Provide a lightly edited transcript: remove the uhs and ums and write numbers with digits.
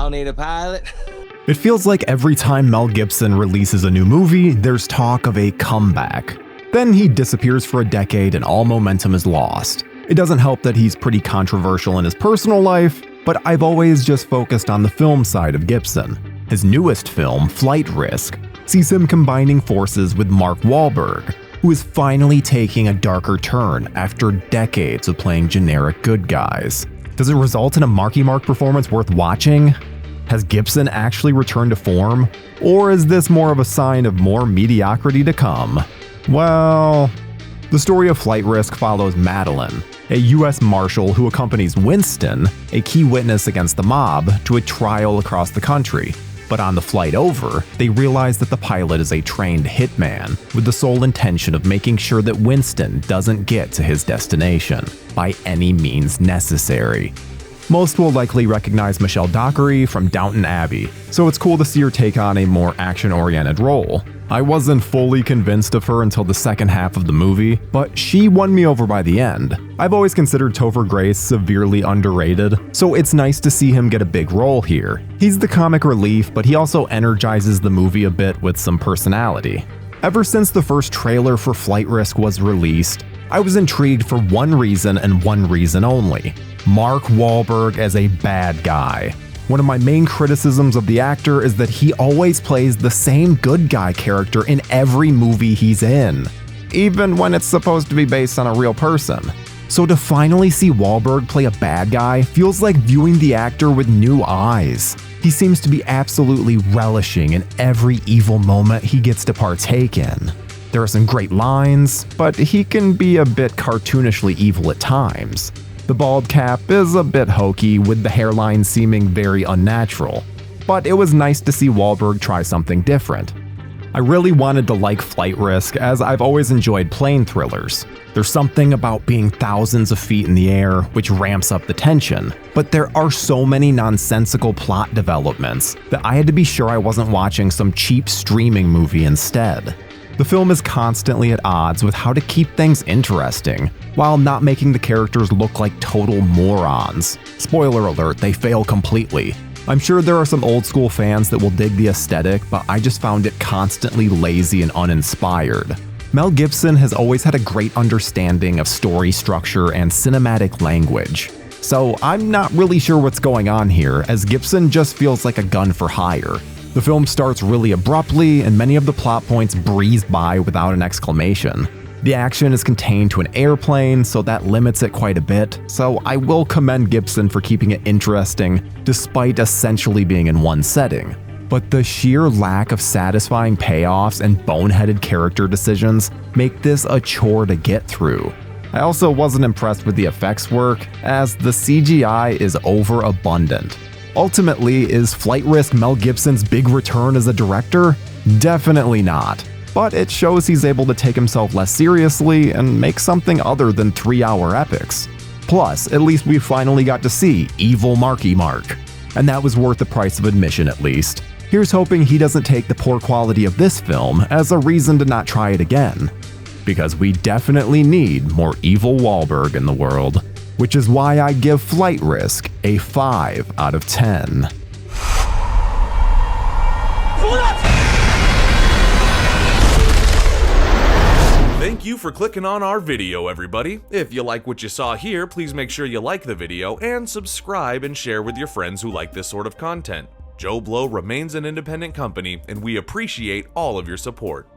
Y'all need a pilot? It feels like every time Mel Gibson releases a new movie, there's talk of a comeback. Then he disappears for a decade and all momentum is lost. It doesn't help that he's pretty controversial in his personal life, but I've always just focused on the film side of Gibson. His newest film, Flight Risk, sees him combining forces with Mark Wahlberg, who is finally taking a darker turn after decades of playing generic good guys. Does it result in a Marky Mark performance worth watching? Has Gibson actually returned to form? Or is this more of a sign of more mediocrity to come? Well, the story of Flight Risk follows Madeline, a US Marshal who accompanies Winston, a key witness against the mob, to a trial across the country. But on the flight over, they realize that the pilot is a trained hitman with the sole intention of making sure that Winston doesn't get to his destination by any means necessary. Most will likely recognize Michelle Dockery from Downton Abbey, so it's cool to see her take on a more action-oriented role. I wasn't fully convinced of her until the second half of the movie, but she won me over by the end. I've always considered Topher Grace severely underrated, so it's nice to see him get a big role here. He's the comic relief, but he also energizes the movie a bit with some personality. Ever since the first trailer for Flight Risk was released, I was intrigued for one reason and one reason only: Mark Wahlberg as a bad guy. One of my main criticisms of the actor is that he always plays the same good guy character in every movie he's in, even when it's supposed to be based on a real person. So to finally see Wahlberg play a bad guy feels like viewing the actor with new eyes. He seems to be absolutely relishing in every evil moment he gets to partake in. There are some great lines, but he can be a bit cartoonishly evil at times. The bald cap is a bit hokey, with the hairline seeming very unnatural, but it was nice to see Wahlberg try something different. I really wanted to like Flight Risk, as I've always enjoyed plane thrillers. There's something about being thousands of feet in the air which ramps up the tension, but there are so many nonsensical plot developments that I had to be sure I wasn't watching some cheap streaming movie instead. The film is constantly at odds with how to keep things interesting, while not making the characters look like total morons. Spoiler alert, they fail completely. I'm sure there are some old school fans that will dig the aesthetic, but I just found it constantly lazy and uninspired. Mel Gibson has always had a great understanding of story structure and cinematic language, so I'm not really sure what's going on here, as Gibson just feels like a gun for hire. The film starts really abruptly, and many of the plot points breeze by without an exclamation. The action is contained to an airplane, so that limits it quite a bit, so I will commend Gibson for keeping it interesting despite essentially being in one setting. But the sheer lack of satisfying payoffs and boneheaded character decisions make this a chore to get through. I also wasn't impressed with the effects work, as the CGI is overabundant. Ultimately, is Flight Risk Mel Gibson's big return as a director? Definitely not. But it shows he's able to take himself less seriously and make something other than 3-hour epics. Plus, at least we finally got to see evil Marky Mark. And that was worth the price of admission at least. Here's hoping he doesn't take the poor quality of this film as a reason to not try it again. Because we definitely need more evil Wahlberg in the world. Which is why I give Flight Risk a 5 out of 10. Thank you for clicking on our video, everybody. If you like what you saw here, please make sure you like the video and subscribe and share with your friends who like this sort of content. JoBlo remains an independent company, and we appreciate all of your support.